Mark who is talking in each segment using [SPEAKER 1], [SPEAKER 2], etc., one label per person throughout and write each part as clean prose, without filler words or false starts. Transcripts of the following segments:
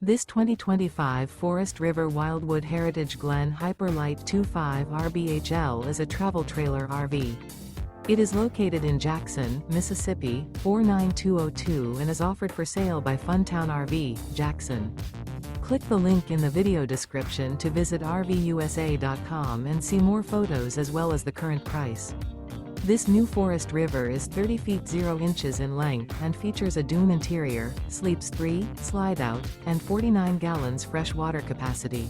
[SPEAKER 1] This 2025 Forest River Wildwood Heritage Glen Hyper-Lyte 25 RBHL is a travel trailer RV. It is located in Jackson, Mississippi, 49202 and is offered for sale by Funtown RV, Jackson. Click the link in the video description to visit RVUSA.com and see more photos as well as the current price. This new Forest River is 30 feet 0 inches in length and features a DUNE interior, sleeps 3, Slideout, and 49 gallons fresh water capacity.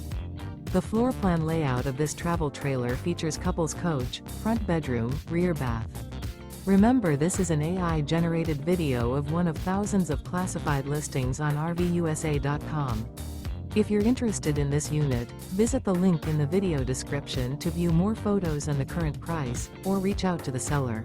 [SPEAKER 1] The floor plan layout of this travel trailer features couples coach, front bedroom, rear bath. Remember, this is an AI-generated video of one of thousands of classified listings on RVUSA.com. If you're interested in this unit, visit the link in the video description to view more photos and the current price, or reach out to the seller.